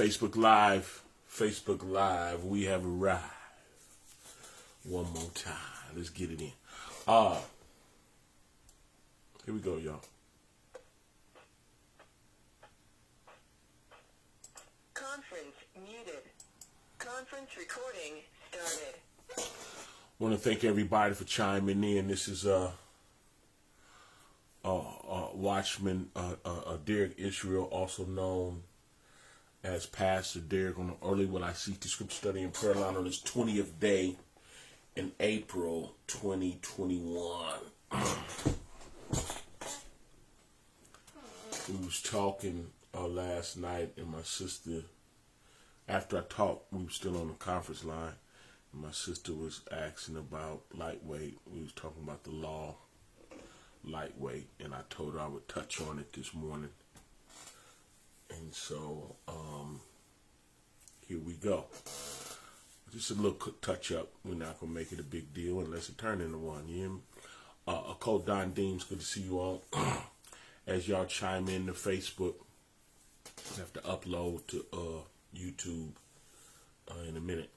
Facebook Live. Facebook Live. We have arrived. One more time. Let's get it in. Here we go, y'all. Conference muted. Conference recording started. Want to thank everybody for chiming in. This is Watchman Derrick Yisrael, also known as Pastor Derrick, on the Early When I Seek the Scripture Study and Prayer Line on his 20th day in April 2021. We was talking last night, and my sister, after I talked, we were still on the conference line, and my sister was asking about lightweight. We was talking about the law, lightweight, and I told her I would touch on it this morning. And so, here we go. Just a little touch up. We're not going to make it a big deal unless it turns into one. You hear me? Coach Don Deems, good to see you all. As y'all chime in to Facebook, I have to upload to YouTube in a minute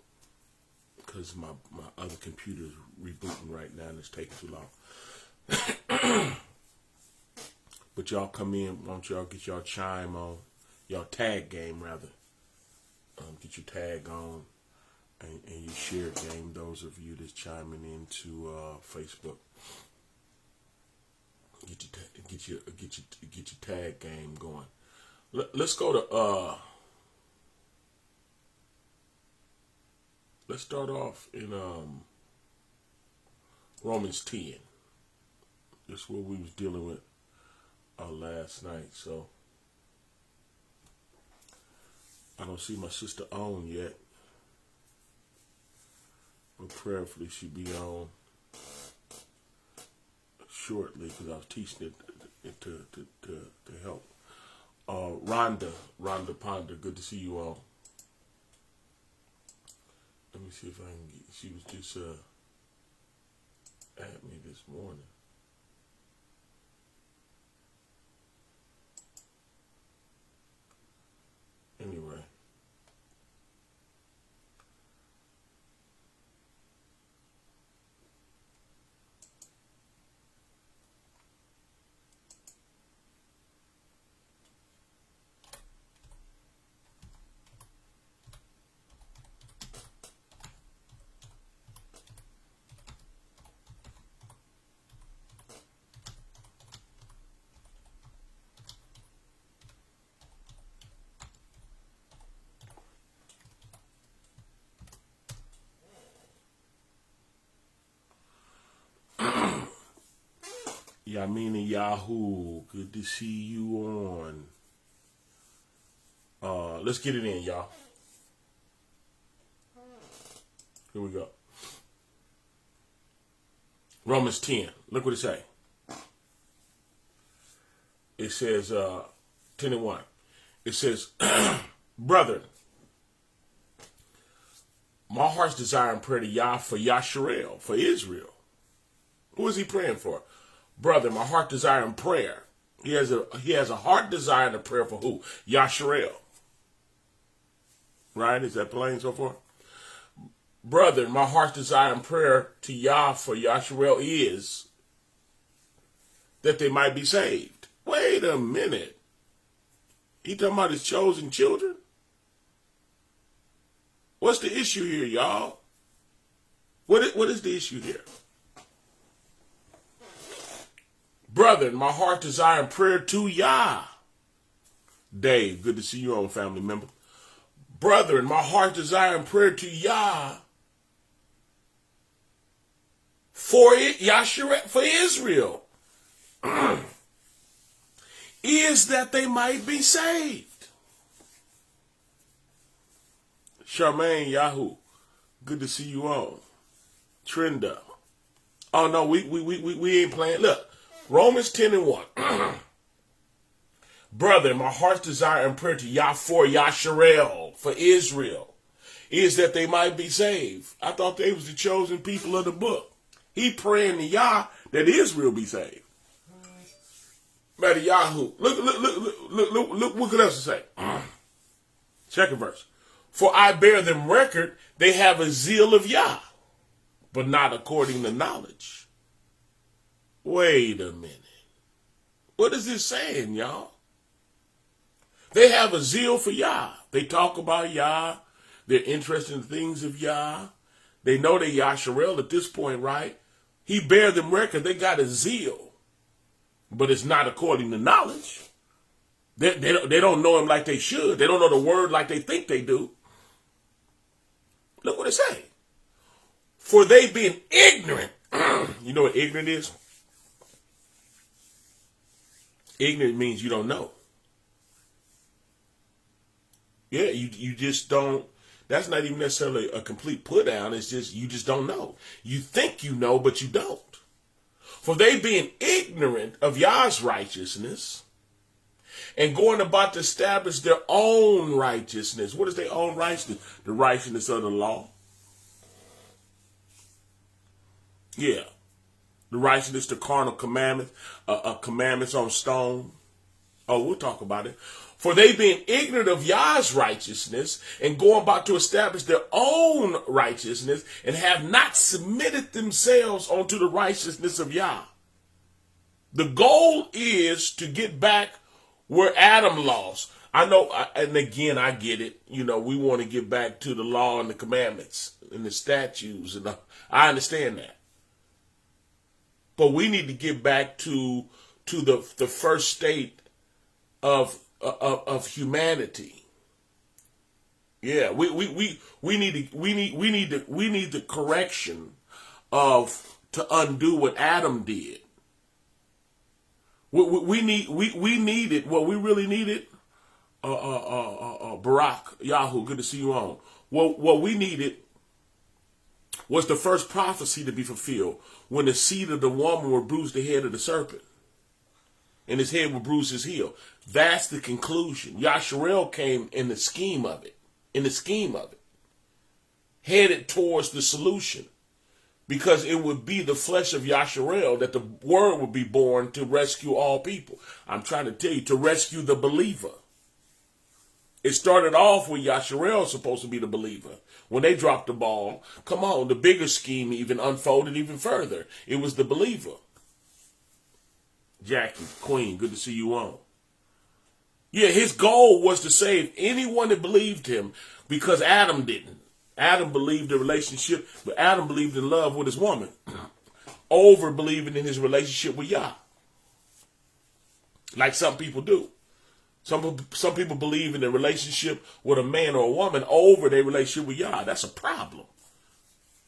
because my other computer is rebooting right now and it's taking too long. But y'all come in, why don't y'all get y'all chime on, y'all tag game rather. Get your tag on and your share game, those of you that's chiming into Facebook. Get your tag game going. Let's go to let's start off in Romans 10. That's what we was dealing with last night. So I don't see my sister on yet, but prayerfully she'll be on shortly because I was teaching it to help. Rhonda Ponder, good to see you all. Let me see if I can get, she was just at me this morning. Anyway. Yamina Yahoo, good to see you on. Let's get it in, y'all. Here we go. Romans 10. Look what it say. It says 10 and 1. It says, brethren, my heart's desire and prayer to Yah for Yisrael, for Israel. Who is he praying for? Brother, my heart desire and prayer. He has a heart desire and a prayer for who? Yisrael. Right? Is that plain so far? Brother, my heart's desire and prayer to Yah for Yisrael is that they might be saved. Wait a minute. He talking about his chosen children? What's the issue here, y'all? What is the issue here? Brother, my heart desire and prayer to Yah. Dave, good to see you on, family member. Brother, my heart desire and prayer to Yah for Israel is that they might be saved. Charmaine Yahoo, good to see you on. Trenda. Oh no, we ain't playing. Look. Romans 10 and 1. Brother, my heart's desire and prayer to Yah for Yisrael, for Israel, is that they might be saved. I thought they was the chosen people of the book. He praying to Yah that Israel be saved. Matter Yahoo. Look what else to say. Second verse. For I bear them record, they have a zeal of Yah, but not according to knowledge. Wait a minute. What is this saying, y'all? They have a zeal for Yah. They talk about Yah. They're interested in things of Yah. They know they're Yisrael at this point, right? He bear them record. They got a zeal, but it's not according to knowledge. They don't know him like they should. They don't know the word like they think they do. Look what it say. For they being ignorant. You know what ignorant is? Ignorant means you don't know. Yeah, you just don't. That's not even necessarily a complete put down. It's just you just don't know. You think you know, but you don't. For they being ignorant of Yah's righteousness and going about to establish their own righteousness. What is their own righteousness? The righteousness of the law. Yeah. The righteousness, the carnal commandments, commandments on stone. Oh, we'll talk about it. For they being ignorant of Yah's righteousness and going about to establish their own righteousness and have not submitted themselves unto the righteousness of Yah. The goal is to get back where Adam lost. I know, and again, I get it. You know, we want to get back to the law and the commandments and the statutes. And I understand that. But we need to get back to the first state of humanity. Yeah, we need the correction to undo what Adam did. We needed what we really needed. Barak Yahoo, good to see you on. What we needed was the first prophecy to be fulfilled when the seed of the woman would bruise the head of the serpent. And his head will bruise his heel. That's the conclusion. Yisrael came in the scheme of it. Headed towards the solution. Because it would be the flesh of Yisrael that the word would be born to rescue all people. I'm trying to tell you, to rescue the believer. It started off with Yisrael supposed to be the believer. When they dropped the ball, come on, the bigger scheme even unfolded even further. It was the believer. Jackie, Queen, good to see you on. Yeah, his goal was to save anyone that believed him because Adam didn't. Adam believed the relationship, but Adam believed in love with his woman over believing in his relationship with Yah. Like some people do. Some people believe in the relationship with a man or a woman over their relationship with Yah. That's a problem.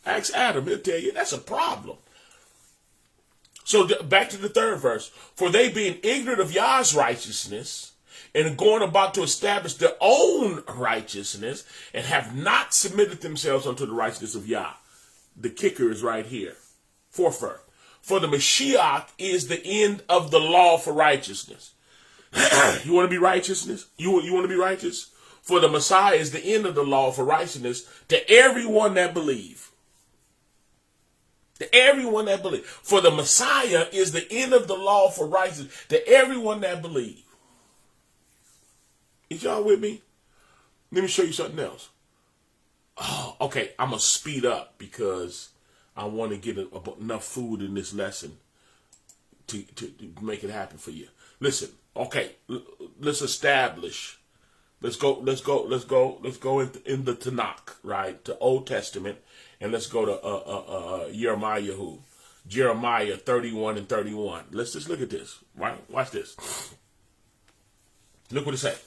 Ask Adam, he'll tell you that's a problem. So back to the third verse. For they being ignorant of Yah's righteousness and going about to establish their own righteousness and have not submitted themselves unto the righteousness of Yah. The kicker is right here. Fourth verse. For the Mashiach is the end of the law for righteousness. You want to be righteousness? You want to be righteous? For the Messiah is the end of the law for righteousness to everyone that believe. To everyone that believe. For the Messiah is the end of the law for righteousness to everyone that believe. Is y'all with me? Let me show you something else. Oh, okay. I'm going to speed up because I want to get enough food in this lesson to make it happen for you. Listen, okay. Let's establish. Let's go in the Tanakh, right? To Old Testament. And let's go to Jeremiah 31 and 31. Let's just look at this. Right? Watch this. Look what it says.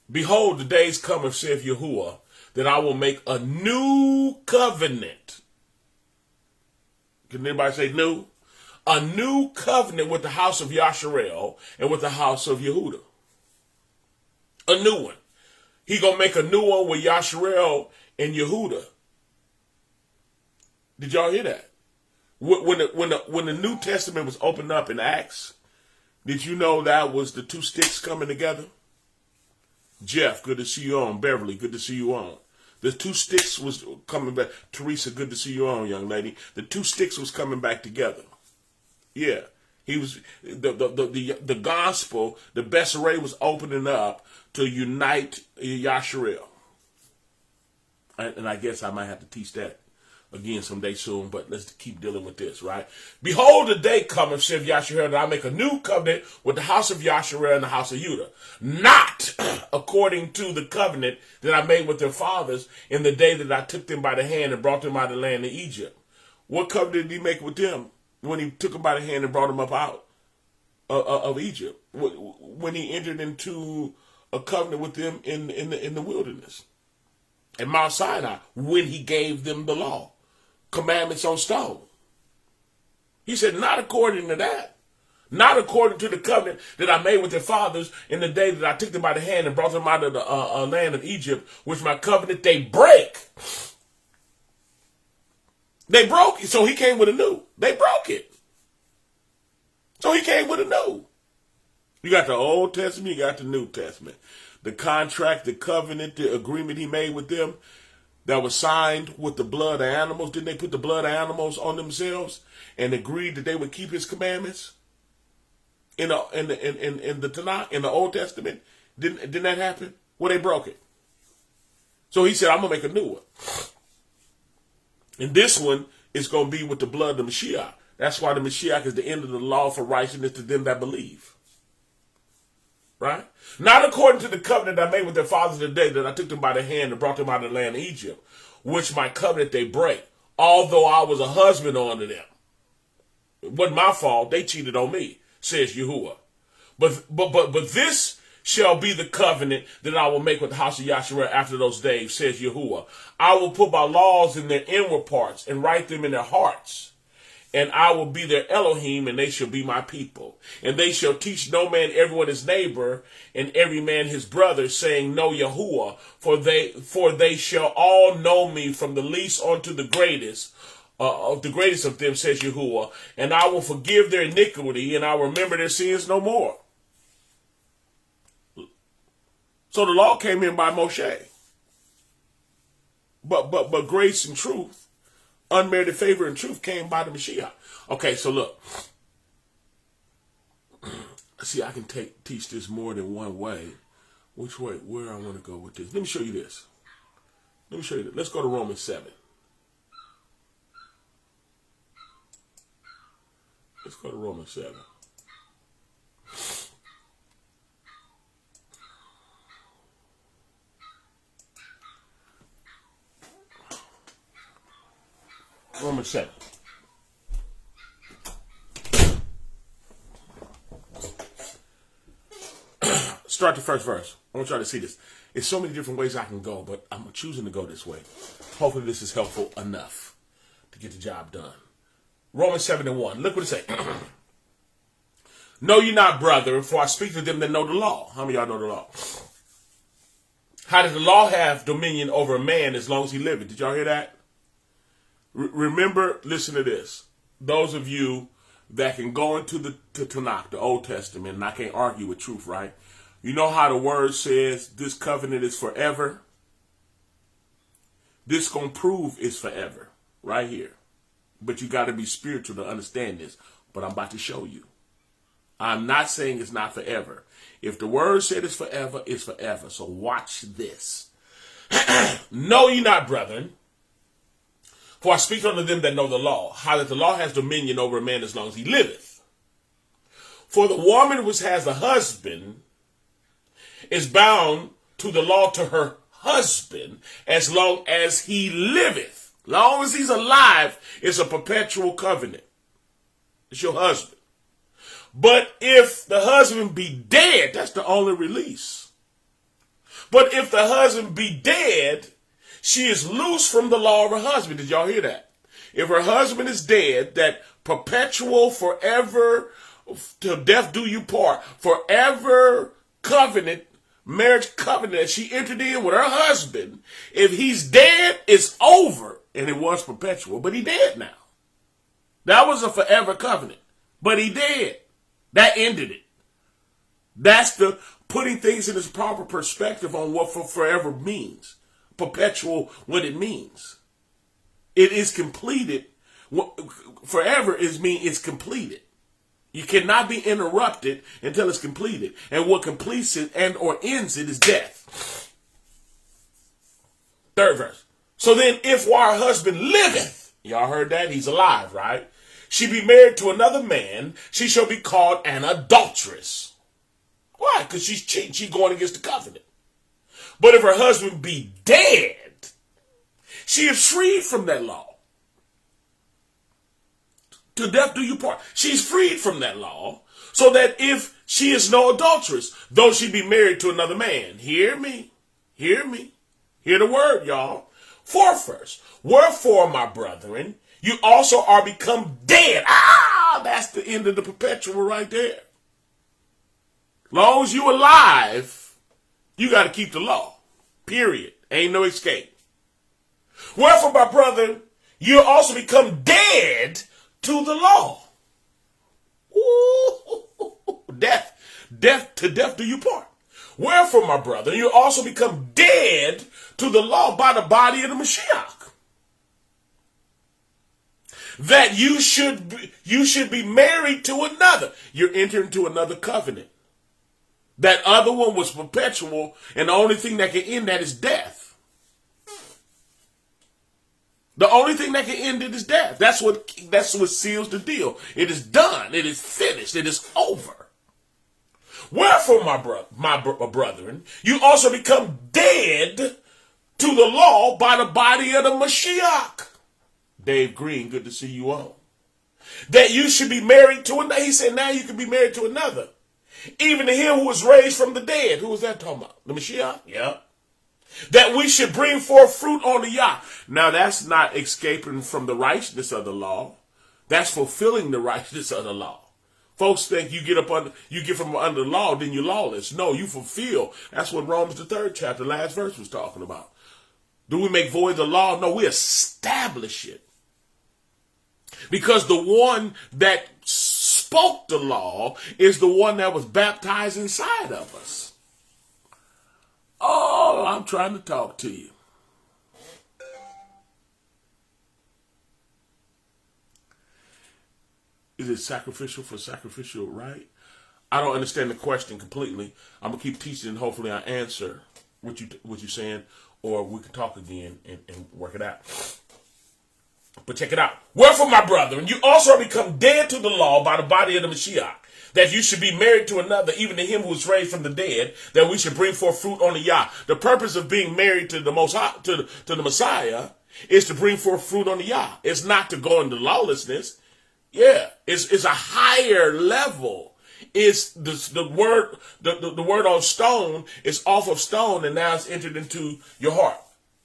Behold, the days cometh, saith Yahuwah, that I will make a new covenant. Can anybody say new? A new covenant with the house of Yisrael and with the house of Yehudah. A new one. He gonna make a new one with Yisrael and Yehudah. Did y'all hear that? When the New Testament was opened up in Acts, did you know that was the two sticks coming together? Jeff, good to see you on. Beverly, good to see you on. The two sticks was coming back. Teresa, good to see you on, young lady. The two sticks was coming back together. Yeah. He was the gospel, the Bessarab was opening up to unite Yisrael. And I guess I might have to teach that again someday soon, but let's keep dealing with this, right? Behold, the day cometh, saith Yisrael, that I make a new covenant with the house of Yisrael and the house of Judah, not according to the covenant that I made with their fathers in the day that I took them by the hand and brought them out of the land of Egypt. What covenant did he make with them when he took them by the hand and brought them up out of Egypt? When he entered into a covenant with them in the wilderness at Mount Sinai, when he gave them the law, commandments on stone. He said, not according to that. Not according to the covenant that I made with their fathers in the day that I took them by the hand and brought them out of the land of Egypt, which my covenant they break. They broke it, so he came with a new. They broke it. So he came with a new. You got the Old Testament, you got the New Testament. The contract, the covenant, the agreement he made with them that was signed with the blood of animals. Didn't they put the blood of animals on themselves and agreed that they would keep his commandments? In the Tanakh, in the Old Testament, didn't that happen? Well, they broke it. So he said, I'm gonna make a new one. And this one is gonna be with the blood of the Mashiach. That's why the Mashiach is the end of the law for righteousness to them that believe. Right? Not according to the covenant I made with their fathers the day that I took them by the hand and brought them out of the land of Egypt, which my covenant they break, although I was a husband unto them. It wasn't my fault. They cheated on me, says Yahuwah. But this shall be the covenant that I will make with the house of Yisrael after those days, says Yahuwah. I will put my laws in their inward parts and write them in their hearts. And I will be their Elohim, and they shall be my people. And they shall teach no man everyone his neighbor, and every man his brother, saying, Know Yahuwah, for they shall all know me from the least unto the greatest of them, says Yahuwah. And I will forgive their iniquity, and I will remember their sins no more. So the law came in by Moshe. But grace and truth, unmerited favor and truth came by the Mashiach. Okay, so look. See, I can teach this more than one way. Which way? Where I want to go with this. Let me show you this. Let's go to Romans 7. Let's go to Romans 7. Romans 7. Start the first verse. I want y'all to see this. There's so many different ways I can go, but I'm choosing to go this way. Hopefully this is helpful enough to get the job done. Romans 7:1. Look what it says. Know ye not, brother, for I speak to them that know the law. How many of y'all know the law? How does the law have dominion over a man as long as he liveth? Did y'all hear that? Remember, listen to this. Those of you that can go into the Tanakh, the Old Testament, and I can't argue with truth, right? You know how the word says this covenant is forever? This gonna prove it's forever, right here. But you got to be spiritual to understand this. But I'm about to show you. I'm not saying it's not forever. If the word said it's forever, it's forever. So watch this. Know ye not, brethren, for I speak unto them that know the law, how that the law has dominion over a man as long as he liveth. For the woman which has a husband is bound to the law to her husband as long as he liveth. Long as he's alive, it's a perpetual covenant. It's your husband. But if the husband be dead, that's the only release. But if the husband be dead, she is loose from the law of her husband. Did y'all hear that? If her husband is dead, that perpetual, forever, till death do you part, forever covenant, marriage covenant that she entered in with her husband, if he's dead, it's over. And it was perpetual, but he dead now. That was a forever covenant, but he dead. That ended it. That's the putting things in its proper perspective on what forever means. Perpetual, what it means. It is completed. Forever is mean it's completed. You cannot be interrupted until it's completed. And what completes it and or ends it is death. Third verse. So then if while her husband liveth, y'all heard that? He's alive, right? She be married to another man, she shall be called an adulteress. Why? Because she's cheating. She's going against the covenant. But if her husband be dead, she is freed from that law. To death do you part. She's freed from that law, so that if she is no adulteress, though she be married to another man. Hear me. Hear me. Hear the word, y'all. Fourth verse. Wherefore, my brethren, you also are become dead. That's the end of the perpetual right there. Long as you alive, you got to keep the law. Period. Ain't no escape. Wherefore, my brethren, you also become dead to the law. Ooh, death do you part. Wherefore, my brother, you also become dead to the law by the body of the Mashiach, that you should be married to another. You're entering into another covenant. That other one was perpetual, and the only thing that can end that is death. The only thing that can end it is death. That's what seals the deal. It is done. It is finished. It is over. Wherefore, my brethren, you also become dead to the law by the body of the Mashiach. Dave Green, good to see you on. That you should be married to another. He said now you can be married to another. Even to him who was raised from the dead. Who was that talking about? The Mashiach? Yeah. That we should bring forth fruit on the Yah. Now that's not escaping from the righteousness of the law. That's fulfilling the righteousness of the law. Folks think you get from under the law, then you're lawless. No, you fulfill. That's what Romans the 3rd chapter, last verse was talking about. Do we make void the law? No, we establish it. Because the one that spoke the law is the one that was baptized inside of us. Oh, I'm trying to talk to you. Is it sacrificial for sacrificial, right? I don't understand the question completely. I'm going to keep teaching and hopefully I answer what you're saying, or we can talk again and work it out. But check it out. Wherefore, my brethren, you also are become dead to the law by the body of the Mashiach, that you should be married to another, even to him who was raised from the dead, that we should bring forth fruit on the Yah. The purpose of being married to the Most High, to the Messiah, is to bring forth fruit on the Yah. It's not to go into lawlessness. Yeah, it's a higher level. It's the word on stone is off of stone, and now it's entered into your heart.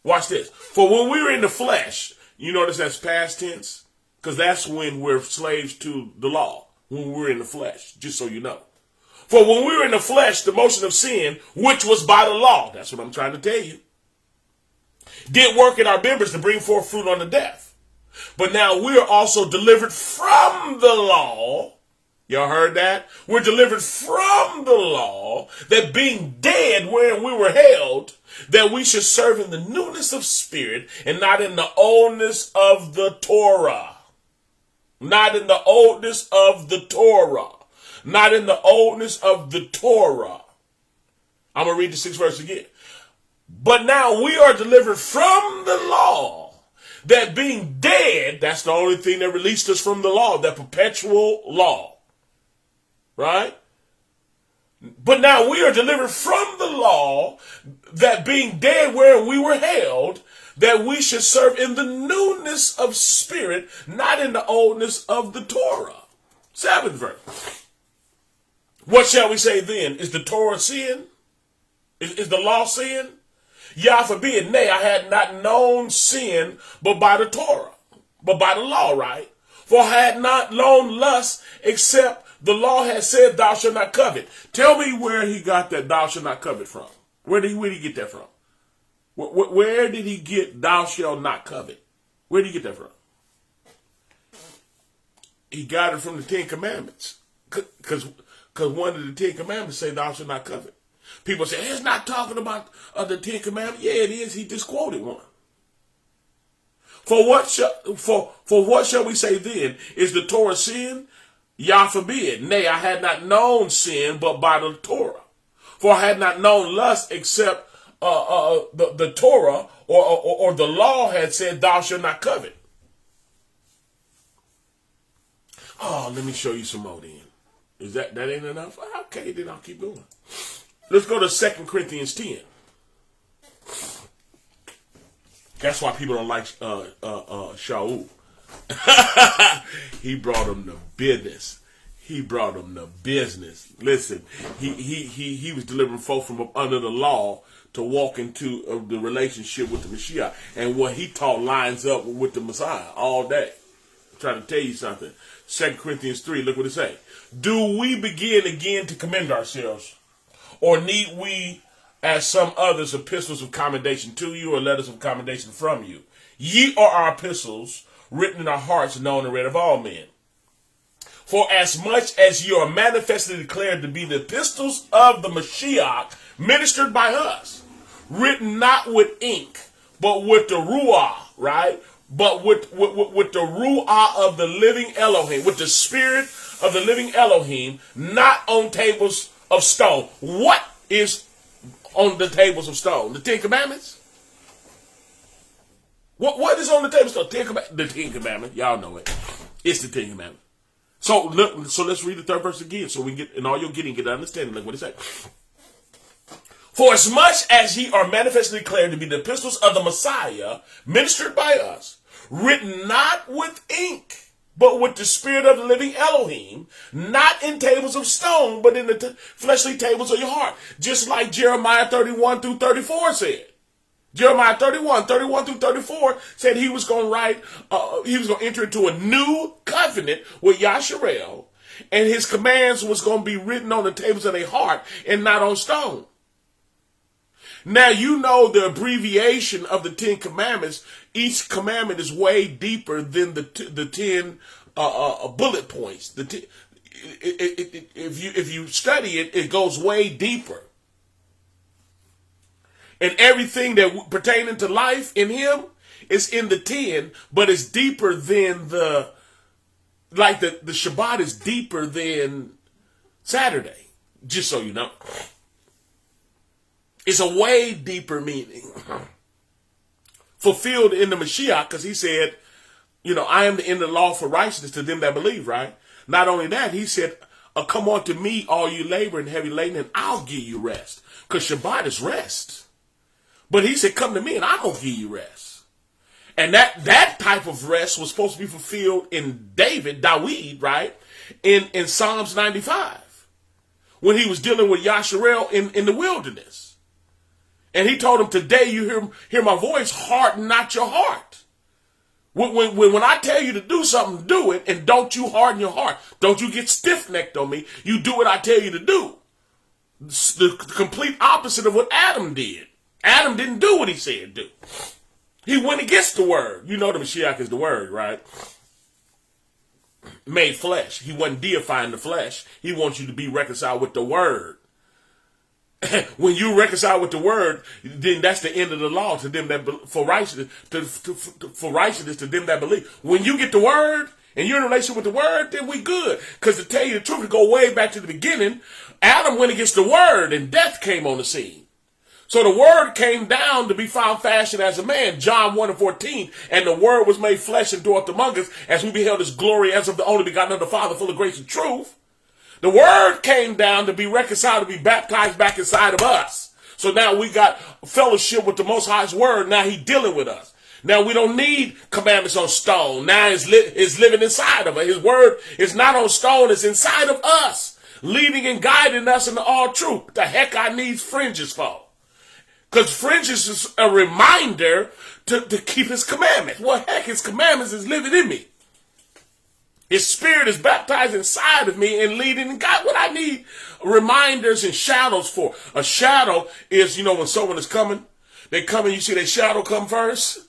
Watch this. For when we were in the flesh, you notice that's past tense, because that's when we're slaves to the law. When we're in the flesh, just so you know. For when we were in the flesh, the motion of sin, which was by the law, that's what I'm trying to tell you, did work in our members to bring forth fruit unto death. But now we are also delivered from the law. Y'all heard that? We're delivered from the law, that being dead wherein we were held, that we should serve in the newness of spirit and not in the oldness of the Torah. Not in the oldness of the Torah. Not in the oldness of the Torah. I'm going to read the 6th verse again. But now we are delivered from the law, that being dead, that's the only thing that released us from the law, that perpetual law. Right? But now we are delivered from the law, that being dead where we were held, that we should serve in the newness of spirit, not in the oldness of the Torah. 7th verse. What shall we say then? Is the Torah sin? Is the law sin? Yah forbid. Nay, I had not known sin but by the Torah, but by the law, right? For I had not known lust, except the law had said, thou shalt not covet. Tell me where he got that thou shalt not covet from. Where did he get that from? Where did he get thou shalt not covet? Where did he get that from? He got it from the 10 Commandments. Because one of the 10 Commandments say thou shalt not covet. People say, it's not talking about the 10 Commandments. Yeah, it is. He just quoted one. For what shall we say then? Is the Torah sin? Yah forbid. Nay, I had not known sin but by the Torah. For I had not known lust except the Torah or the law had said, thou shalt not covet. Oh, let me show you some more then. Is that ain't enough? Okay, then I'll keep going. Let's go to 2 Corinthians 10. That's why people don't like Shaul. He brought them to business. Listen, he was delivering folk from up under the law to walk into the relationship with the Mashiach. And what he taught lines up with the Messiah all day. I'm trying to tell you something. 2 Corinthians 3, look what it say. Do we begin again to commend ourselves? Or need we, as some others, epistles of commendation to you or letters of commendation from you? Ye are our epistles, written in our hearts, known and read of all men. For as much as you are manifestly declared to be the epistles of the Mashiach, ministered by us, written not with ink, but with the Ruah, right? But with the Ruah of the living Elohim, with the spirit of the living Elohim, not on tables of stone. What is on the tables of stone? The Ten Commandments? What is on the tables of stone? The Ten Commandments. Y'all know it. It's the Ten Commandments. So let's read the third verse again, so we can get, and all you're getting, get understanding. Look what it says. For as much as ye are manifestly declared to be the epistles of the Messiah, ministered by us, written not with ink, but with the spirit of the living Elohim, not in tables of stone, but in the fleshly tables of your heart. Just like Jeremiah 31 through 34 said. Jeremiah 31 through 34 said he was going to write, he was going to enter into a new covenant with Yisrael, and his commands was going to be written on the tables of their heart and not on stone. Now, you know the abbreviation of the Ten Commandments. Each commandment is way deeper than the 10 bullet points. If you study it, it goes way deeper. And everything that pertaining to life in him is in the 10, but it's deeper than the Shabbat is deeper than Saturday, just so you know. It's a way deeper meaning. Fulfilled in the Mashiach, because he said, I am the end of the law for righteousness to them that believe, right? Not only that, he said, come unto me, all you labor and heavy laden, and I'll give you rest. Because Shabbat is rest. But he said, come to me and I'm going to give you rest. And that type of rest was supposed to be fulfilled in David, right? In Psalms 95. When he was dealing with Yisrael in the wilderness. And he told him, today you hear my voice, harden not your heart. When I tell you to do something, do it, and don't you harden your heart. Don't you get stiff-necked on me. You do what I tell you to do. It's the complete opposite of what Adam did. Adam didn't do what he said do. He went against the word. You know the Mashiach is the word, right? Made flesh. He wasn't deifying the flesh. He wants you to be reconciled with the word. When you reconcile with the word, then that's the end of the law to them that for righteousness to them that believe. When you get the word and you're in a relationship with the word, then we good. Because to tell you the truth, to go way back to the beginning, Adam went against the word and death came on the scene. So the word came down to be found fashioned as a man, John 1:14, and the word was made flesh and dwelt among us, as we beheld his glory as of the only begotten of the Father, full of grace and truth. The word came down to be reconciled, to be baptized back inside of us. So now we got fellowship with the Most High's word. Now he's dealing with us. Now we don't need commandments on stone. Now it's living inside of us. His word is not on stone. It's inside of us, leading and guiding us into all truth. The heck I need fringes for? Because fringes is a reminder to keep his commandments. Well, heck, his commandments is living in me. His spirit is baptized inside of me and leading and guiding. What I need reminders and shadows for. A shadow is, when someone is coming, they come and you see their shadow come first.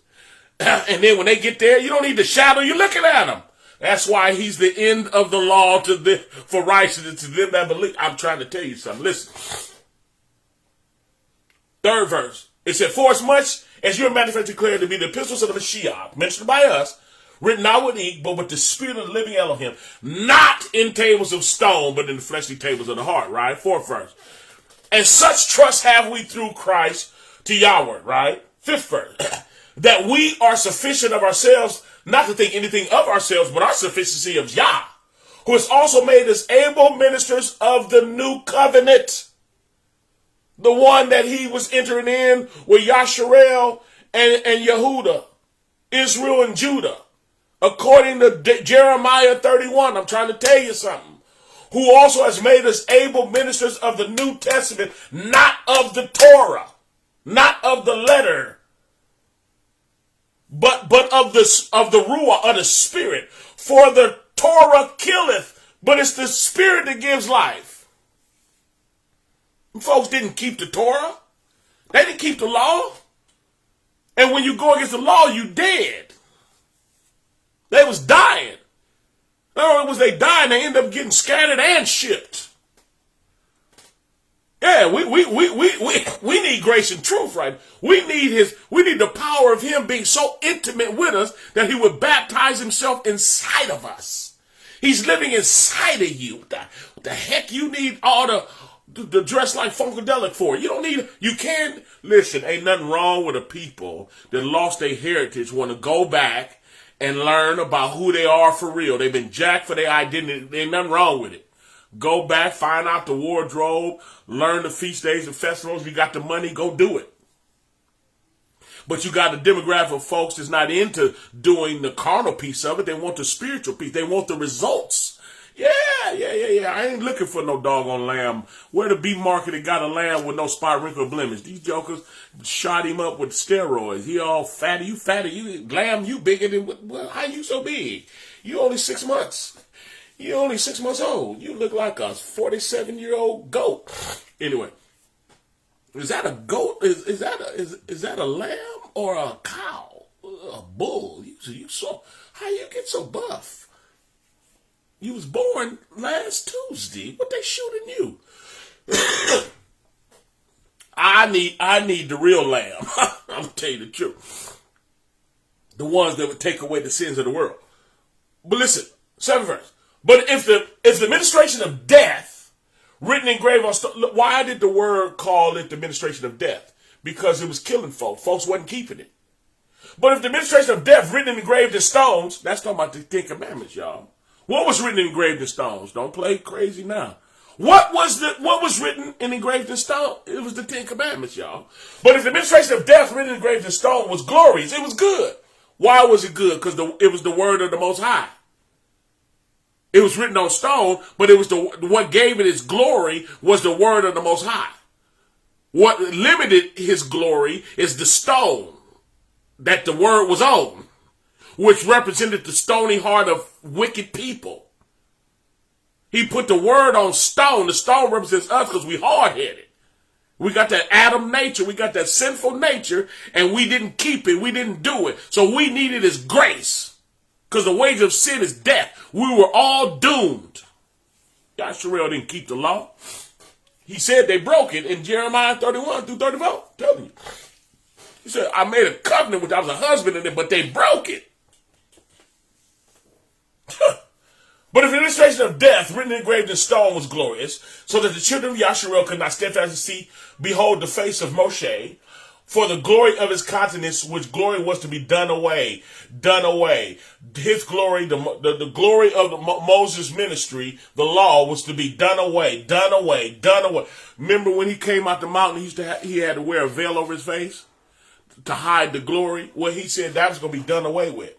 And then when they get there, you don't need the shadow, you're looking at them. That's why he's the end of the law for righteousness to them that believe. I'm trying to tell you something. Listen. Third verse. It said, for as much as you're manifestly declared to be the epistles of the Mashiach, mentioned by us, written not with ink, but with the spirit of the living Elohim, not in tables of stone, but in the fleshly tables of the heart, right? Fourth verse. And such trust have we through Christ to Yahweh, right? Fifth verse. That we are sufficient of ourselves, not to think anything of ourselves, but our sufficiency of Yah, who has also made us able ministers of the new covenant. The one that he was entering in with Yisrael and Yehuda, Israel and Judah. According to Jeremiah 31, I'm trying to tell you something. Who also has made us able ministers of the New Testament, not of the Torah, not of the letter, but of the Ruach, of the Spirit. For the Torah killeth, but it's the Spirit that gives life. Folks didn't keep the Torah. They didn't keep the law. And when you go against the law, you dead. They was dying. Not only was they dying, they ended up getting scattered and shipped. Yeah, we need grace and truth, right? We need the power of him being so intimate with us that he would baptize himself inside of us. He's living inside of you. What the heck you need all the dress like Funkadelic for? You don't need, you can, listen, ain't nothing wrong with the people that lost their heritage, want to go back and learn about who they are for real. They've been jacked for their identity. There ain't nothing wrong with it. Go back, find out the wardrobe, learn the feast days and festivals. You got the money, go do it. But you got a demographic of folks that's not into doing the carnal piece of it. They want the spiritual piece. They want the results. Yeah. I ain't looking for no doggone lamb. Where the beef market that got a lamb with no spot, wrinkle, or blemish? These jokers shot him up with steroids. He all fatty. You lamb, you bigger than, well, how you so big? You only 6 months. You only 6 months old. You look like a 47-year-old goat. Anyway, is that a goat? Is that a lamb or a cow? A bull? You so, how you get so buff? You was born last Tuesday. What they shooting you? I need the real lamb. I'm gonna tell you the truth. The ones that would take away the sins of the world. But listen, 7th verse. But if the administration of death, written engraved on stone, why did the word call it the administration of death? Because it was killing folks. Folks wasn't keeping it. But if the administration of death, written and engraved in stones, that's talking about the 10 Commandments, y'all. What was written and engraved in stones? Don't play crazy now. What was written and engraved in stone? It was the 10 Commandments, y'all. But if the administration of death, written and engraved in stone, was glorious, it was good. Why was it good? Because it was the word of the Most High. It was written on stone, but it was what gave it its glory was the word of the Most High. What limited his glory is the stone that the word was on, which represented the stony heart of wicked people. He put the word on stone. The stone represents us because we hard-headed. We got that Adam nature. We got that sinful nature, and we didn't keep it. We didn't do it. So we needed his grace because the wage of sin is death. We were all doomed. Yisrael didn't keep the law. He said they broke it in Jeremiah 31 through 34. I'm telling you. He said, I made a covenant with, I was a husband in it, but they broke it. But if the administration of death, written and engraved in stone, was glorious, so that the children of Yisrael could not steadfastly see, behold the face of Moshe, for the glory of his countenance, which glory was to be done away. His glory, the glory of Moses' ministry, the law was to be done away. Remember when he came out the mountain, he had to wear a veil over his face to hide the glory? Well, he said that was going to be done away with.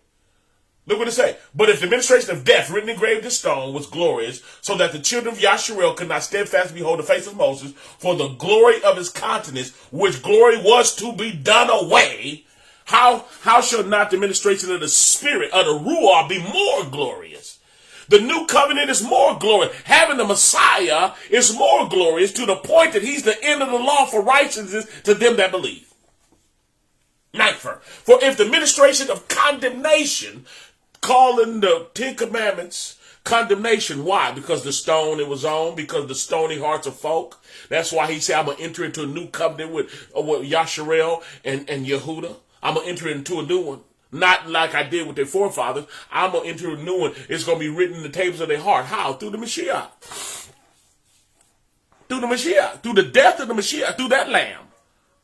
Look what it say. But if the administration of death, written and engraved in stone, was glorious, so that the children of Yisrael could not steadfastly behold the face of Moses, for the glory of his countenance, which glory was to be done away, how shall not the administration of the Spirit, of the Ruach, be more glorious? The new covenant is more glorious. Having the Messiah is more glorious to the point that he's the end of the law for righteousness to them that believe. 9th verse. For if the administration of condemnation, calling the 10 Commandments condemnation. Why? Because the stone it was on, because the stony hearts of folk. That's why he said, I'm going to enter into a new covenant with Yisrael and Yehuda. I'm going to enter into a new one. Not like I did with their forefathers. I'm going to enter a new one. It's going to be written in the tables of their heart. How? Through the Mashiach. Through the Mashiach. Through the death of the Mashiach. Through that lamb.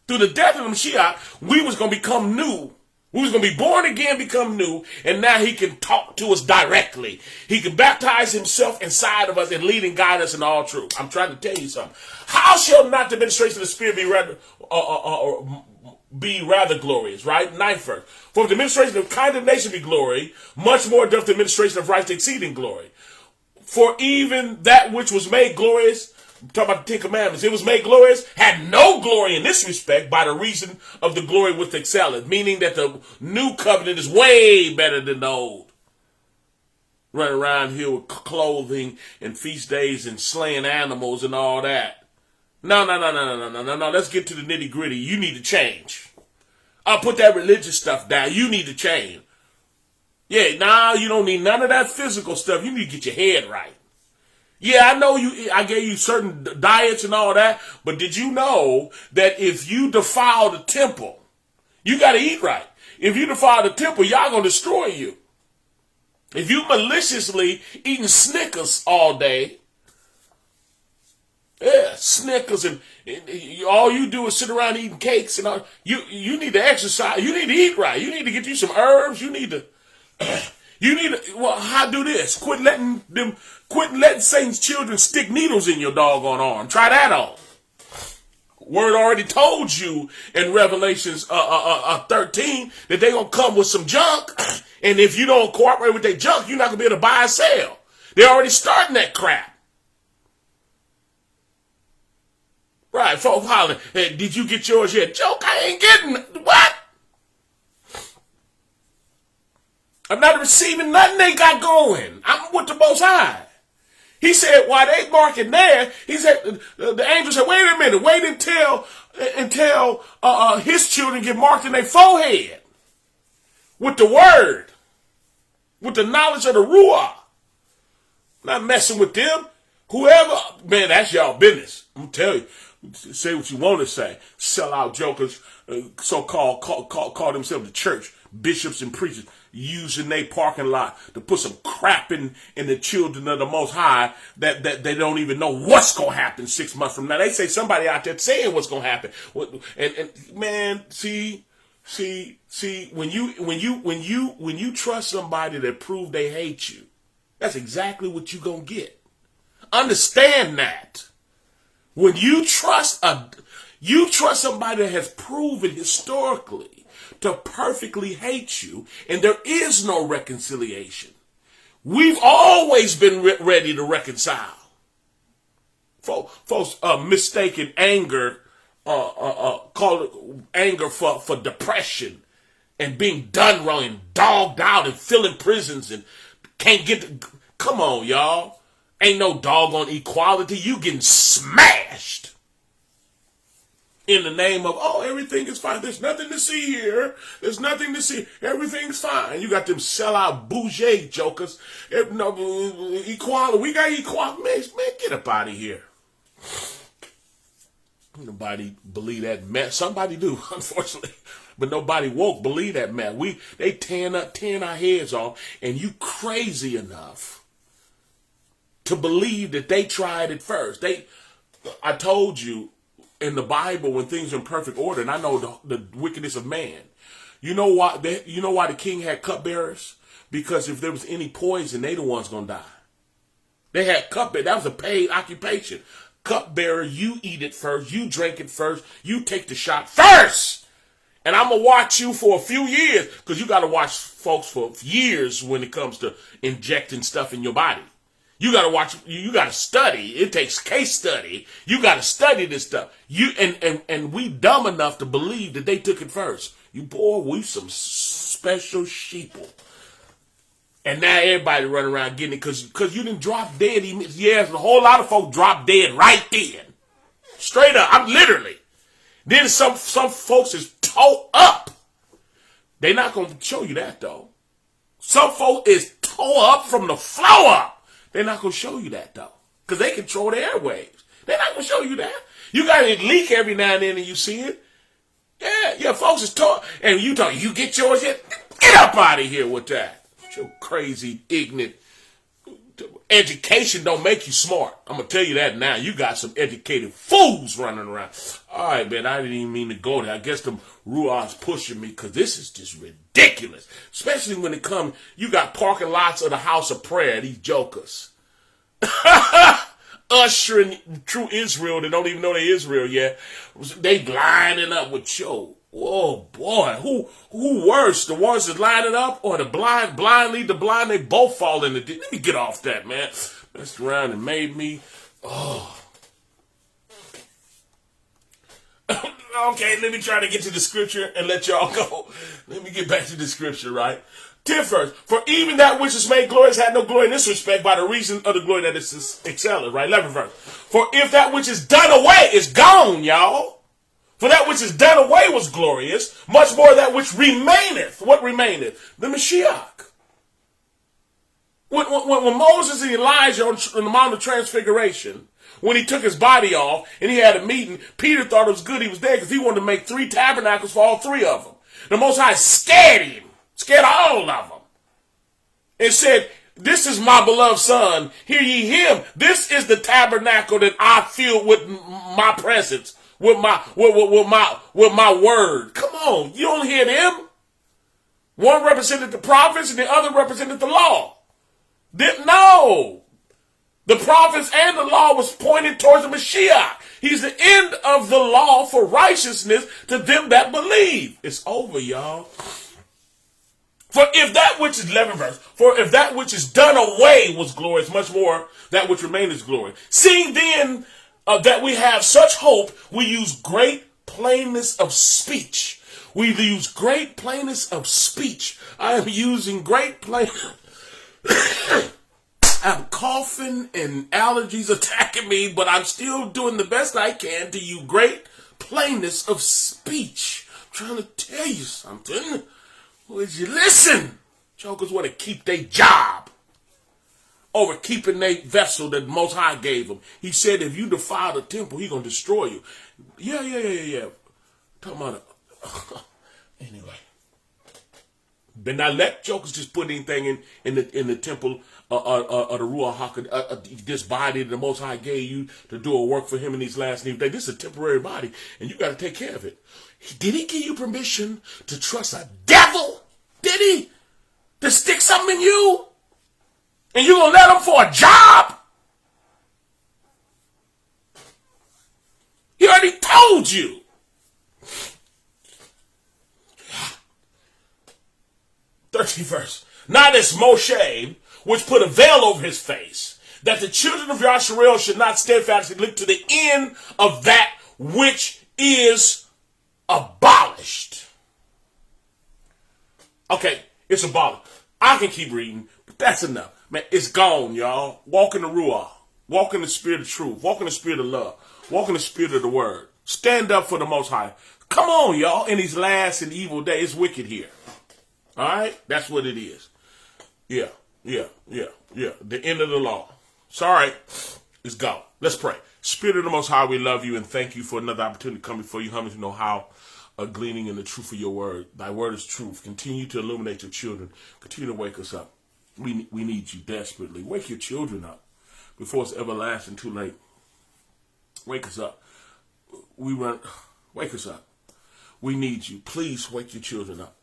Through the death of the Mashiach, we was going to become new. We was going to be born again, become new, and now he can talk to us directly. He can baptize himself inside of us and lead and guide us in all truth. I'm trying to tell you something. How shall not the ministration of the Spirit be rather glorious, right? 9th verse. For if the ministration of condemnation be glory, much more doth the ministration of Christ exceed in glory. For even that which was made glorious, talking about the 10 Commandments, it was made glorious, had no glory in this respect by the reason of the glory which excelleth, meaning that the new covenant is way better than the old. Running around here with clothing and feast days and slaying animals and all that. No. Let's get to the nitty gritty. You need to change. I'll put that religious stuff down. You need to change. Yeah, you don't need none of that physical stuff. You need to get your head right. Yeah, I know I gave you certain diets and all that, but did you know that if you defile the temple, you got to eat right. If you defile the temple, y'all going to destroy you. If you maliciously eating Snickers all day, Snickers, and all you do is sit around eating cakes and all, you need to exercise. You need to eat right. You need to get you some herbs. You need to how do this? Quit letting Satan's children stick needles in your doggone arm. Try that on. Word already told you in Revelations 13 that they're going to come with some junk. And if you don't cooperate with their junk, you're not going to be able to buy and sell. They're already starting that crap. Right, folks hollering, hey, did you get yours yet? Joke, I ain't getting what? I'm not receiving nothing they got going. I'm with the Most High. He said, while they marking there, he said, the angel said, wait a minute, wait until his children get marked in their forehead with the word, with the knowledge of the Ruah. Not messing with them. Whoever, man, that's y'all business. I'm telling you. Say what you want to say. Sell out jokers, so-called, call themselves the church, bishops and preachers, using their parking lot to put some crap in the children of the Most High that they don't even know what's going to happen 6 months from now. They say somebody out there saying what's going to happen. And man, see, when you trust somebody that prove they hate you, that's exactly what you're going to get. Understand that. When you trust somebody that has proven historically to perfectly hate you, and there is no reconciliation. We've always been ready to reconcile. Folks mistaken anger, call it anger for depression and being done wrong and dogged out and filling prisons and can't get come on, y'all. Ain't no doggone equality. You getting smashed. In the name of, everything is fine. There's nothing to see here. There's nothing to see. Everything's fine. You got them sellout bougie jokers. Equality. We got equality. Man, get up out of here. Nobody believe that mess. Somebody do, unfortunately. But nobody woke believe that mess. They tearing our heads off, and you crazy enough to believe that they tried it first. I told you in the Bible when things are in perfect order, and I know the wickedness of man. You know why the king had cupbearers? Because if there was any poison, they the ones gonna die. They had cupbearers. That was a paid occupation. Cupbearer, you eat it first, you drink it first, you take the shot first. And I'm going to watch you for a few years, because you got to watch folks for years when it comes to injecting stuff in your body. You got to watch, you got to study. It takes case study. You got to study this stuff. And we dumb enough to believe that they took it first. We some special sheeple. And now everybody running around getting it because you didn't drop dead. Yes, a whole lot of folk dropped dead right then. Straight up. I'm literally. Then some folks is toe up. They not going to show you that, though. Some folk is toe up from the floor up. They're not going to show you that, though. Because they control the airwaves. They're not going to show you that. You got to leak every now and then and you see it. Yeah, folks is toe. And you get yours yet? Get up out of here with that. Your crazy, ignorant. Education don't make you smart. I'm going to tell you that now. You got some educated fools running around. All right, man, I didn't even mean to go there. I guess the Ruah's pushing me because this is just ridiculous. Especially when it comes, you got parking lots of the house of prayer, these jokers. Ushering true Israel that don't even know they're Israel yet. They lining up with Joe. Oh boy, who worse? The ones that lining up or the blind lead the blind? They both fall in the ditch. Let me get off that, man. Messed around and made me. Oh. Okay, let me try to get to the scripture and let y'all go. Let me get back to the scripture, right? 10th verse. For even that which is made glorious had no glory in this respect by the reason of the glory that is excelling, right? 11th verse. For if that which is done away is gone, y'all. For that which is done away was glorious, much more that which remaineth. What remaineth? The Mashiach. When Moses and Elijah on the Mount of Transfiguration, when he took his body off and he had a meeting, Peter thought it was good he was there because he wanted to make 3 tabernacles for all 3 of them. The Most High scared him, scared all of them, and said, this is my beloved son, hear ye him. This is the tabernacle that I fill with my presence. With my word. Come on, you don't hear them. One represented the prophets and the other represented the law. No. The prophets and the law was pointed towards the Mashiach. He's the end of the law for righteousness to them that believe. It's over, y'all. For if that which is 11th verse, for if that which is done away was glorious, much more that which remained is glory. Seeing then that we have such hope, we use great plainness of speech. We use great plainness of speech. I am using great plainness. I'm coughing and allergies attacking me, but I'm still doing the best I can to use great plainness of speech. I'm trying to tell you something. Would you listen? Jokers want to keep their job over keeping their vessel that the Most High gave them. He said, if you defile the temple, he's going to destroy you. Yeah. Talking about it. Anyway. But not let jokers just put anything in the temple of the Ruach HaKodesh, this body that the Most High gave you to do a work for him in these last days. This is a temporary body, and you got to take care of it. Did he give you permission to trust a devil? Did he? To stick something in you? And you gonna let him for a job? He already told you. 13th verse. Now this Moshe, which put a veil over his face, that the children of Yisrael should not steadfastly look to the end of that which is abolished. Okay, it's abolished. I can keep reading, but that's enough. Man, it's gone, y'all. Walk in the Ruah. Walk in the spirit of truth. Walk in the spirit of love. Walk in the spirit of the word. Stand up for the Most High. Come on, y'all. In these last and evil days, it's wicked here. All right? That's what it is. Yeah. The end of the law. Sorry. It's gone. Let's pray. Spirit of the Most High, we love you and thank you for another opportunity to come before you. Humble to know how gleaning in the truth of your word. Thy word is truth. Continue to illuminate your children. Continue to wake us up. We need you desperately. Wake your children up before it's everlasting too late. Wake us up. Wake us up. We need you. Please wake your children up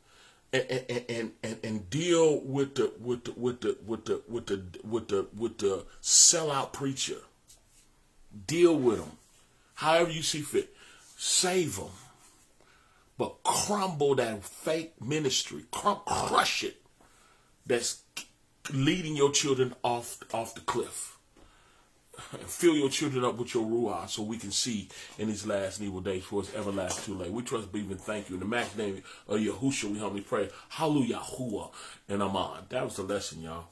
and deal with the sellout preacher. Deal with them, however you see fit. Save them, but crumble that fake ministry. Crush it. That's leading your children off the cliff. And fill your children up with your ruah so we can see in these last and evil days for it's everlasting too late. We trust, believe, and thank you. In the max name of Yahushua, we humbly pray. Hallelujah, Yahuwah, and Aman. That was the lesson, y'all.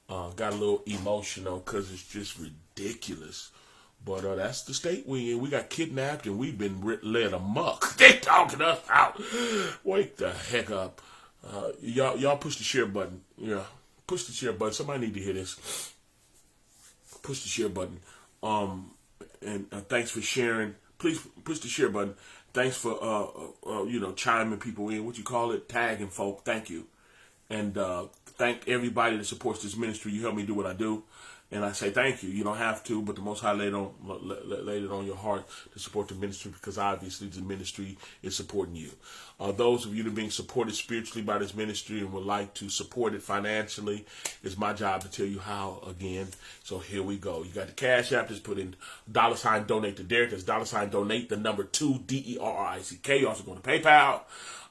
Got a little emotional because it's just ridiculous. But that's the state we in. We got kidnapped and we've been led amok. They talking us out. Wake the heck up. Y'all push the share button. Yeah, push the share button. Somebody need to hear this. Push the share button. And thanks for sharing. Please push the share button. Thanks for chiming people in. What you call it? Tagging folk. Thank you. and thank everybody that supports this ministry. You help me do what I do. And I say thank you. You don't have to, but the Most High laid it on your heart to support the ministry, because obviously the ministry is supporting you. Those of you that are being supported spiritually by this ministry and would like to support it financially, it's my job to tell you how again. So here we go. You got the Cash App. Just put in $ donate to Derrick. That's $ donate, the number 2, DERRICK. You're also going to PayPal.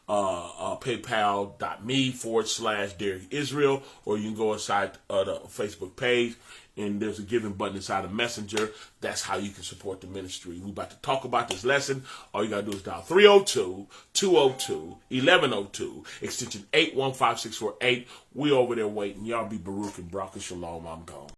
PayPal.me/Derrick Yisrael, or you can go inside the Facebook page and there's a giving button inside of Messenger. That's how you can support the ministry. We're about to talk about this lesson. All you got to do is dial 302-202-1102, extension 815648. We over there waiting. Y'all be Baruch and Baruch Shalom. I'm gone.